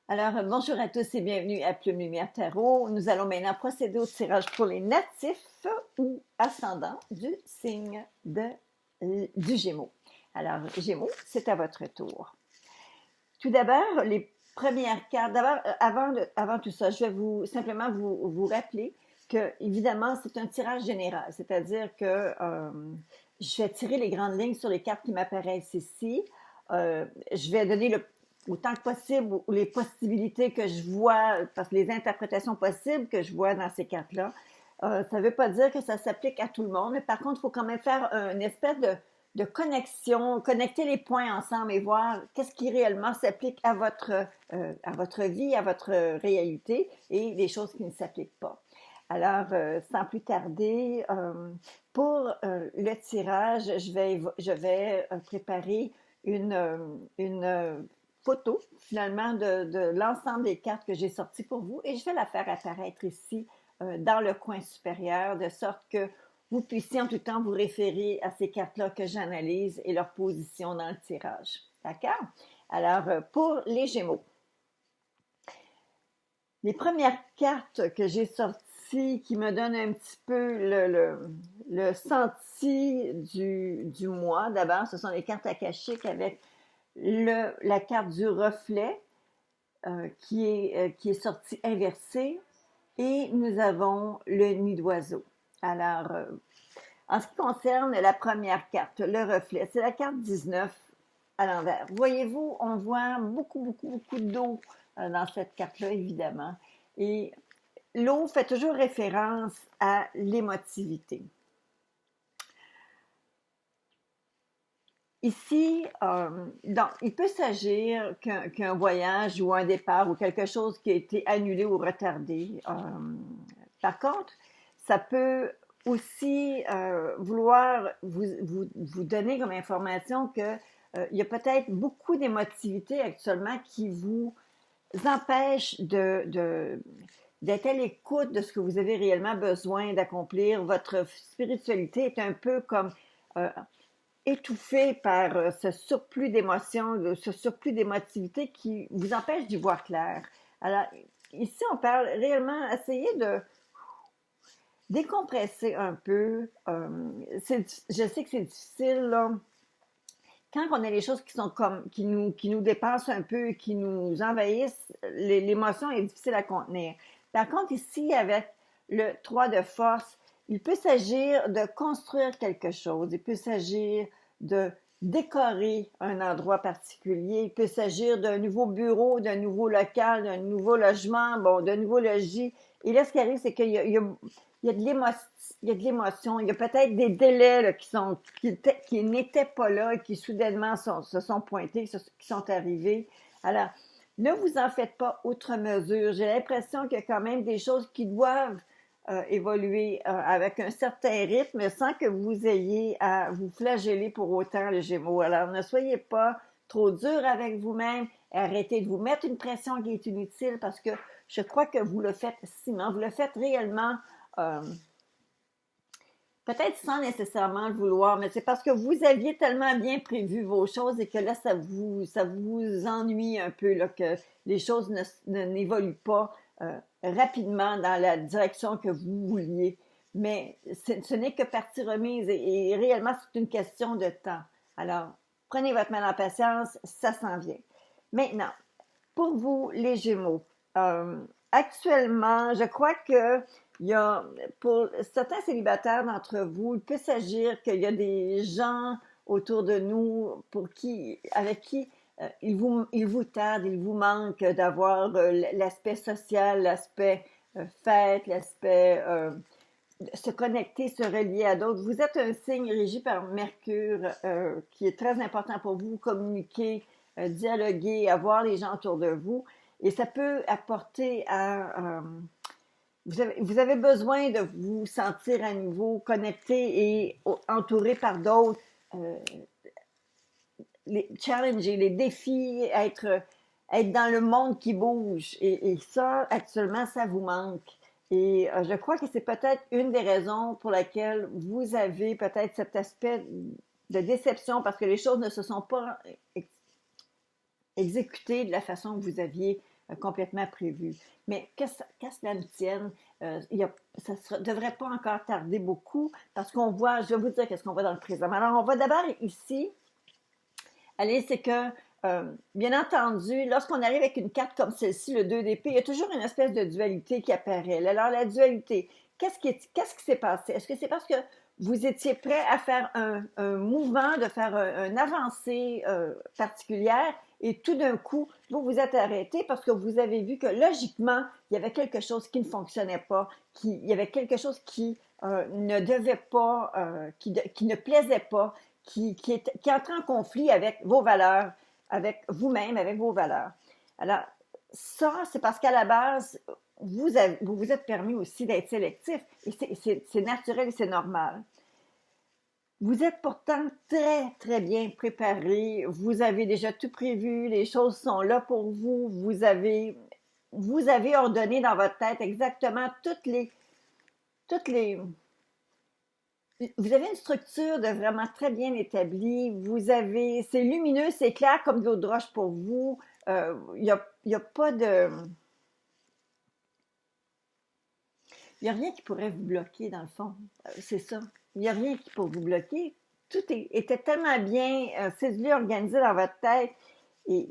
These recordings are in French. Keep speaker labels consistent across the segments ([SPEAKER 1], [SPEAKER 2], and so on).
[SPEAKER 1] Bonjour à tous et bienvenue à Plume Lumière Tarot. Nous allons maintenant procéder au tirage pour les natifs ou ascendants du signe du Gémeaux. Alors, Gémeaux, c'est à votre tour. Tout d'abord, les premières cartes. D'abord, avant tout ça, je vais simplement vous rappeler que, évidemment, c'est un tirage général, c'est-à-dire que je vais tirer les grandes lignes sur les cartes qui m'apparaissent ici. Je vais donner autant que possible ou les possibilités que je vois, parce que les interprétations possibles que je vois dans ces cartes-là. Ça ne veut pas dire que ça s'applique à tout le monde, mais par contre, il faut quand même faire une espèce de connexion, connecter les points ensemble et voir qu'est-ce qui réellement s'applique à votre vie, à votre réalité et les choses qui ne s'appliquent pas. Alors, sans plus tarder, pour le tirage, je vais préparer une photo finalement de l'ensemble des cartes que j'ai sorties pour vous et je vais la faire apparaître ici dans le coin supérieur de sorte que vous puissiez en tout temps vous référer à ces cartes-là que j'analyse et leur position dans le tirage. D'accord? Alors, pour les Gémeaux, les premières cartes que j'ai sorties qui me donnent un petit peu le senti du mois, d'abord, ce sont les cartes akashiques avec la carte du reflet qui est sortie inversée et nous avons le nid d'oiseau. Alors, en ce qui concerne la première carte, le reflet, c'est la carte 19 à l'envers. Voyez-vous, on voit beaucoup d'eau dans cette carte-là, évidemment. Et l'eau fait toujours référence à l'émotivité. Ici, donc, il peut s'agir qu'un voyage ou un départ ou quelque chose qui a été annulé ou retardé. Par contre, ça peut aussi vouloir vous donner comme information que il y a peut-être beaucoup d'émotivité actuellement qui vous empêche d'être à l'écoute de ce que vous avez réellement besoin d'accomplir. Votre spiritualité est un peu comme étouffée par ce surplus d'émotions, ce surplus d'émotivité qui vous empêche d'y voir clair. Alors, ici, on parle réellement, essayer de décompresser un peu. Je sais que c'est difficile, là. Quand on a les choses qui sont qui nous dépassent un peu, qui nous envahissent, l'émotion est difficile à contenir. Par contre, ici, avec le 3 de force, il peut s'agir de construire quelque chose. Il peut s'agir de décorer un endroit particulier. Il peut s'agir d'un nouveau bureau, d'un nouveau local, d'un nouveau logement, bon, d'un nouveau logis. Et là, ce qui arrive, c'est qu'il y a de l'émotion, il y a peut-être des délais là, qui n'étaient pas là et qui soudainement se sont pointés, qui sont arrivés. Alors, ne vous en faites pas outre mesure. J'ai l'impression qu'il y a quand même des choses qui doivent évoluer avec un certain rythme sans que vous ayez à vous flageller pour autant, les Gémeaux. Alors, ne soyez pas trop dur avec vous-même. Arrêtez de vous mettre une pression qui est inutile parce que je crois que vous le faites ciment. Vous le faites réellement peut-être sans nécessairement le vouloir, mais c'est parce que vous aviez tellement bien prévu vos choses et que là, ça vous ennuie un peu, là, que les choses n'évoluent pas rapidement dans la direction que vous vouliez. Mais ce n'est que partie remise et réellement, c'est une question de temps. Alors, prenez votre mal en patience, ça s'en vient. Maintenant, pour vous, les Gémeaux, actuellement, je crois que il y a, pour certains célibataires d'entre vous, il peut s'agir qu'il y a des gens autour de nous avec qui il vous tarde, il vous manque d'avoir l'aspect social, l'aspect fête, l'aspect se connecter, se relier à d'autres. Vous êtes un signe régi par Mercure qui est très important pour vous, communiquer, dialoguer, avoir les gens autour de vous. Et ça peut apporter à... vous avez besoin de vous sentir à nouveau connecté et entouré par d'autres, les challenger, les défis, être dans le monde qui bouge. Et ça, actuellement, ça vous manque. Et je crois que c'est peut-être une des raisons pour laquelle vous avez peut-être cet aspect de déception parce que les choses ne se sont pas exécutées de la façon que vous aviez complètement prévu. Mais qu'à cela ne tienne, ça ne devrait pas encore tarder beaucoup parce qu'on voit, je vais vous dire qu'est-ce qu'on voit dans le présent. Alors, on voit d'abord ici, allez, c'est que, bien entendu, lorsqu'on arrive avec une carte comme celle-ci, le 2 d'épée, il y a toujours une espèce de dualité qui apparaît. Alors, la dualité, qu'est-ce qui s'est passé? Est-ce que c'est parce que vous étiez prêt à faire un mouvement, de faire une avancée particulière et tout d'un coup, vous vous êtes arrêté parce que vous avez vu que logiquement, il y avait quelque chose qui ne fonctionnait pas, il y avait quelque chose qui ne devait pas, qui ne plaisait pas, qui entre en conflit avec vos valeurs, avec vous-même, avec vos valeurs. Alors, ça, c'est parce qu'à la base, vous vous êtes permis aussi d'être sélectif et c'est naturel et c'est normal. Vous êtes pourtant très, très bien préparé. Vous avez déjà tout prévu. Les choses sont là pour vous. Vous avez ordonné dans votre tête exactement toutes les, vous avez une structure de vraiment très bien établie. C'est lumineux, c'est clair comme de l'eau de roche pour vous. Y a pas de, il n'y a rien qui pourrait vous bloquer dans le fond. C'est ça. Il n'y a rien qui pourrait vous bloquer. Était tellement bien ciselé, organisé dans votre tête et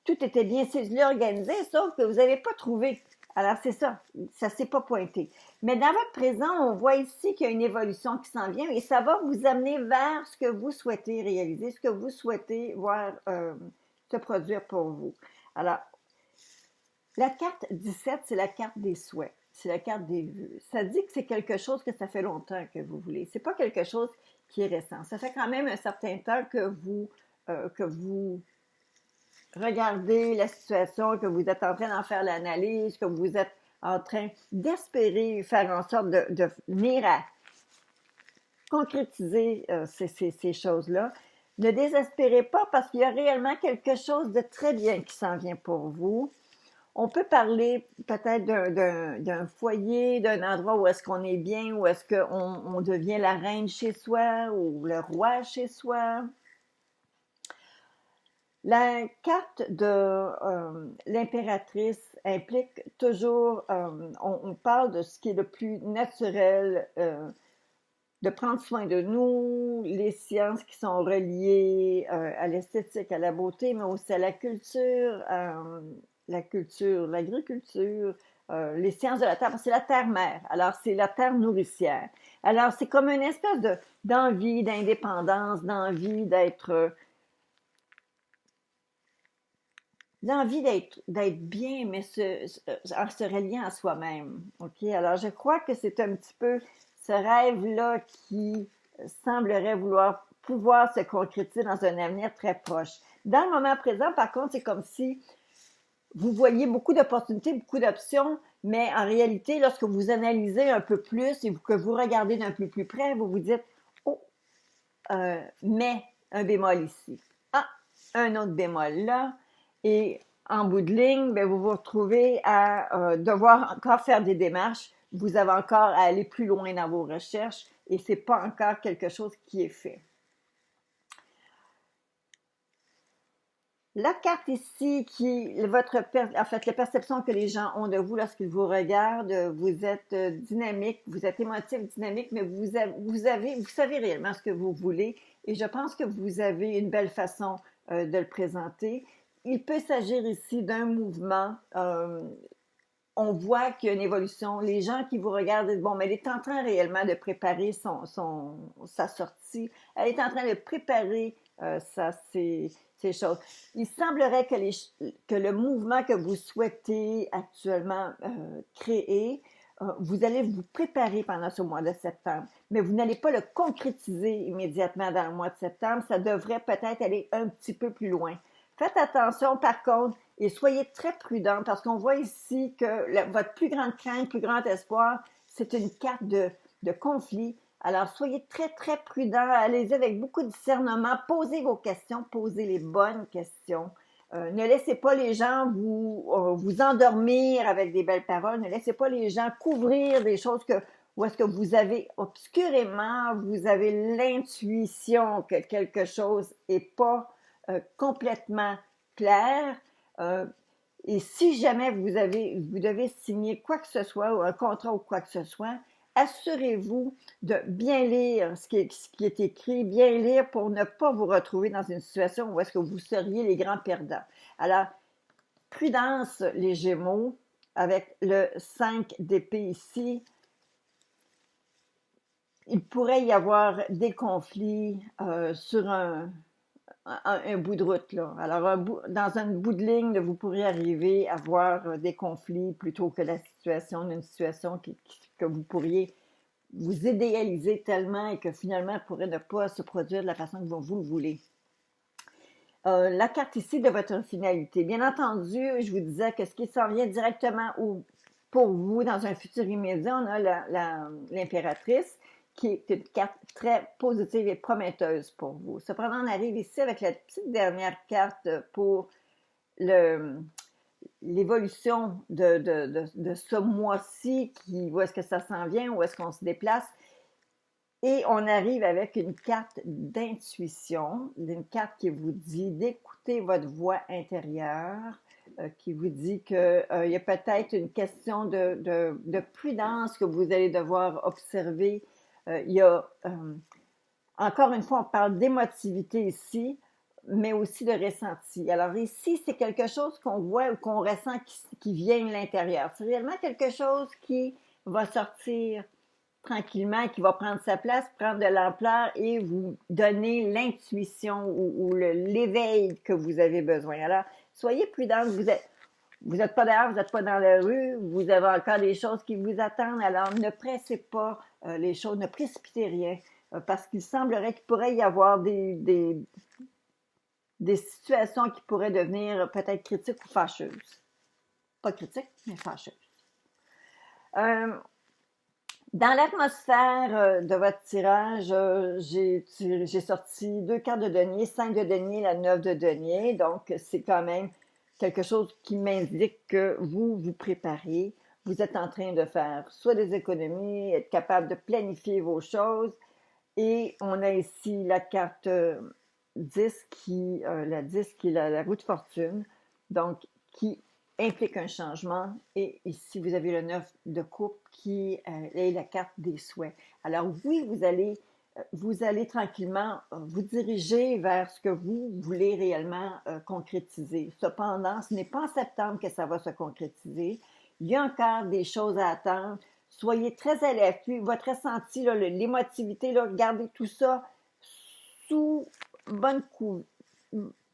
[SPEAKER 1] tout était bien ciselé, organisé, sauf que vous n'avez pas trouvé. Alors, c'est ça. Ça ne s'est pas pointé. Mais dans votre présent, on voit ici qu'il y a une évolution qui s'en vient et ça va vous amener vers ce que vous souhaitez réaliser, ce que vous souhaitez voir se produire pour vous. Alors, la carte 17, c'est la carte des souhaits. C'est la carte des vœux. Ça dit que c'est quelque chose que ça fait longtemps que vous voulez. C'est pas quelque chose qui est récent. Ça fait quand même un certain temps que vous regardez la situation, que vous êtes en train d'en faire l'analyse, que vous êtes en train d'espérer faire en sorte de venir à concrétiser ces choses-là. Ne désespérez pas parce qu'il y a réellement quelque chose de très bien qui s'en vient pour vous. On peut parler peut-être d'un foyer, d'un endroit où est-ce qu'on est bien, où est-ce qu'on devient la reine chez soi ou le roi chez soi. La carte de l'impératrice implique toujours, on parle de ce qui est le plus naturel, de prendre soin de nous, les sciences qui sont reliées à l'esthétique, à la beauté, mais aussi à la culture, l'agriculture, les sciences de la terre, parce que c'est la terre-mère. Alors, c'est la terre nourricière. Alors, c'est comme une espèce d'envie, d'indépendance, d'envie d'être d'être bien, mais en se reliant à soi-même. OK? Alors, je crois que c'est un petit peu ce rêve-là qui semblerait vouloir pouvoir se concrétiser dans un avenir très proche. Dans le moment présent, par contre, c'est comme si vous voyez beaucoup d'opportunités, beaucoup d'options, mais en réalité, lorsque vous analysez un peu plus et que vous regardez d'un peu plus près, vous vous dites « Oh, mais un bémol ici. Ah, un autre bémol là. » Et en bout de ligne, bien, vous vous retrouvez à devoir encore faire des démarches. Vous avez encore à aller plus loin dans vos recherches et ce n'est pas encore quelque chose qui est fait. La carte ici, qui est en fait, la perception que les gens ont de vous lorsqu'ils vous regardent, vous êtes dynamique, vous êtes émotif, dynamique, mais vous savez réellement ce que vous voulez et je pense que vous avez une belle façon de le présenter. Il peut s'agir ici d'un mouvement. On voit qu'il y a une évolution. Les gens qui vous regardent disent, bon, mais elle est en train réellement de préparer sa sortie. Elle est en train de préparer ces choses. Il semblerait que le mouvement que vous souhaitez actuellement créer, vous allez vous préparer pendant ce mois de septembre, mais vous n'allez pas le concrétiser immédiatement dans le mois de septembre. Ça devrait peut-être aller un petit peu plus loin. Faites attention par contre et soyez très prudent parce qu'on voit ici que votre plus grande crainte, plus grand espoir, c'est une carte de conflit. Alors soyez très très prudent, allez-y avec beaucoup de discernement, posez vos questions, posez les bonnes questions. Ne laissez pas les gens vous endormir avec des belles paroles, ne laissez pas les gens couvrir des choses où est-ce que vous avez obscurément, vous avez l'intuition que quelque chose n'est pas complètement clair. Et si jamais vous devez signer quoi que ce soit, ou un contrat ou quoi que ce soit, assurez-vous de bien lire ce qui est écrit, bien lire pour ne pas vous retrouver dans une situation où est-ce que vous seriez les grands perdants. Alors, prudence, les Gémeaux, avec le 5 d'épée ici, il pourrait y avoir des conflits sur un bout de route, là. Alors, dans un bout de ligne, vous pourriez arriver à avoir des conflits plutôt que la situation d'une situation que vous pourriez vous idéaliser tellement et que finalement pourrait ne pas se produire de la façon que vous le voulez. La carte ici de votre finalité. Bien entendu, je vous disais que ce qui s'en vient directement pour vous dans un futur immédiat, on a l'impératrice qui est une carte très positive et prometteuse pour vous. Cependant, on arrive ici avec la petite dernière carte pour l'évolution de ce mois-ci, où est-ce que ça s'en vient, où est-ce qu'on se déplace. Et on arrive avec une carte d'intuition, une carte qui vous dit d'écouter votre voix intérieure, qui vous dit qu'il y a peut-être une question de prudence que vous allez devoir observer. Il y a, encore une fois, on parle d'émotivité ici, mais aussi de ressenti. Alors ici, c'est quelque chose qu'on voit ou qu'on ressent qui vient de l'intérieur. C'est réellement quelque chose qui va sortir tranquillement, qui va prendre sa place, prendre de l'ampleur et vous donner l'intuition ou l'éveil que vous avez besoin. Alors, soyez prudents, vous êtes pas dehors, vous n'êtes pas dans la rue, vous avez encore des choses qui vous attendent, alors ne pressez pas les choses, ne précipitez rien, parce qu'il semblerait qu'il pourrait y avoir des situations qui pourraient devenir peut-être critiques ou fâcheuses. Pas critiques, mais fâcheuses. Dans l'atmosphère de votre tirage, j'ai sorti 2 cartes de denier, 5 de denier, la 9 de denier. Donc, c'est quand même quelque chose qui m'indique que vous vous préparez. Vous êtes en train de faire soit des économies, être capable de planifier vos choses. Et on a ici la carte 10 la 10 qui est la roue de fortune, donc qui implique un changement. Et ici, vous avez le 9 de coupe qui est la carte des souhaits. Alors oui, vous allez tranquillement vous diriger vers ce que vous voulez réellement concrétiser. Cependant, ce n'est pas en septembre que ça va se concrétiser. Il y a encore des choses à attendre. Soyez très à l'affût. Votre ressenti, l'émotivité, gardez tout ça sous bonne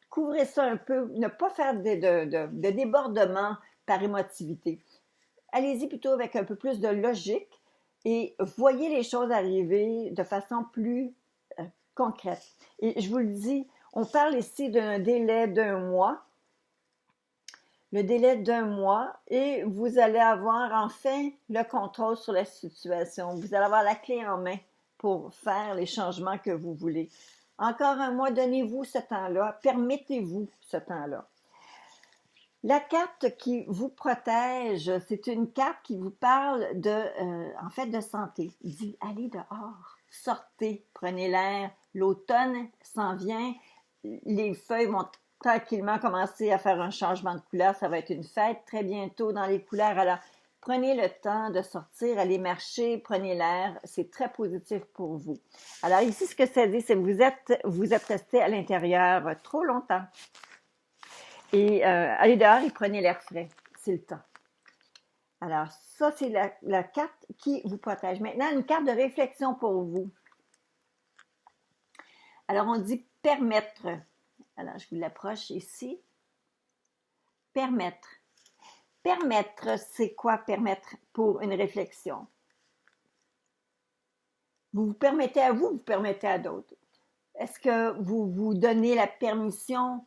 [SPEAKER 1] couvrez ça un peu, ne pas faire de débordement par émotivité. Allez-y plutôt avec un peu plus de logique et voyez les choses arriver de façon plus concrète. Et je vous le dis, on parle ici d'un délai d'1 mois. Le délai d'1 mois et vous allez avoir enfin le contrôle sur la situation. Vous allez avoir la clé en main pour faire les changements que vous voulez. Encore 1 mois, donnez-vous ce temps-là, permettez-vous ce temps-là. La carte qui vous protège, c'est une carte qui vous parle en fait, de santé. Il dit, allez dehors, sortez, prenez l'air. L'automne s'en vient, les feuilles vont tranquillement commencer à faire un changement de couleur. Ça va être une fête très bientôt dans les couleurs. Alors, prenez le temps de sortir, allez marcher, prenez l'air. C'est très positif pour vous. Alors ici, ce que ça dit, c'est que vous êtes resté à l'intérieur trop longtemps. Et allez dehors et prenez l'air frais. C'est le temps. Alors, ça, c'est la carte qui vous protège. Maintenant, une carte de réflexion pour vous. Alors, on dit permettre. Alors, je vous l'approche ici. Permettre. Permettre, c'est quoi permettre pour une réflexion? Vous vous permettez à vous, vous permettez à d'autres. Est-ce que vous vous donnez la permission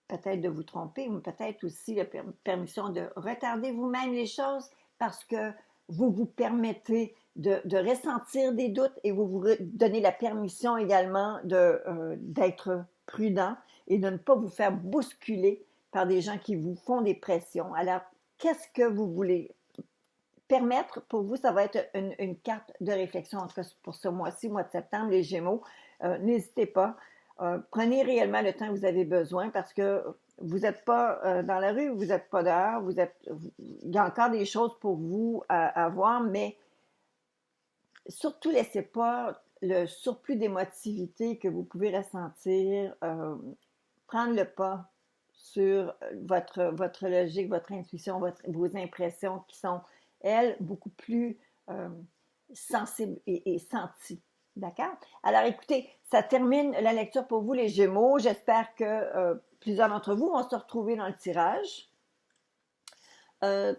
[SPEAKER 1] peut-être de vous tromper, mais peut-être aussi la permission de retarder vous-même les choses parce que vous vous permettez de ressentir des doutes et vous vous donnez la permission également d'être prudent et de ne pas vous faire bousculer par des gens qui vous font des pressions. Alors, qu'est-ce que vous voulez permettre? Pour vous, ça va être une carte de réflexion, en tout cas pour ce mois-ci, mois de septembre, les Gémeaux. N'hésitez pas. Prenez réellement le temps que vous avez besoin parce que vous n'êtes pas dans la rue, vous n'êtes pas dehors, il y a encore des choses pour vous à voir, mais surtout laissez pas le surplus d'émotivité que vous pouvez ressentir prendre le pas sur votre logique, votre intuition, vos impressions qui sont, elles, beaucoup plus euh, sensibles et senties. D'accord? Alors, écoutez, ça termine la lecture pour vous, les Gémeaux. J'espère que plusieurs d'entre vous vont se retrouver dans le tirage.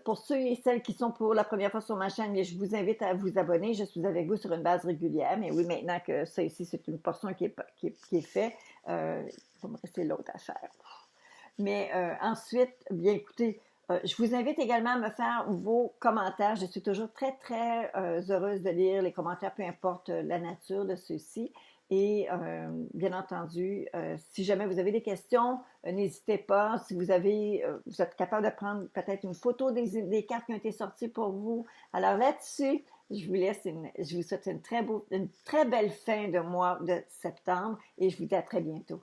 [SPEAKER 1] Pour ceux et celles qui sont pour la première fois sur ma chaîne, je vous invite à vous abonner. Je suis avec vous sur une base régulière. Mais oui, maintenant que ça ici, c'est une portion qui est faite, il va me rester l'autre à faire. Mais ensuite, bien écoutez, je vous invite également à me faire vos commentaires. Je suis toujours très, très heureuse de lire les commentaires, peu importe la nature de ceux-ci. Et bien entendu, si jamais vous avez des questions, n'hésitez pas. Si vous êtes capable de prendre peut-être une photo des cartes qui ont été sorties pour vous. Alors là-dessus, je vous souhaite une très belle fin de mois de septembre et je vous dis à très bientôt.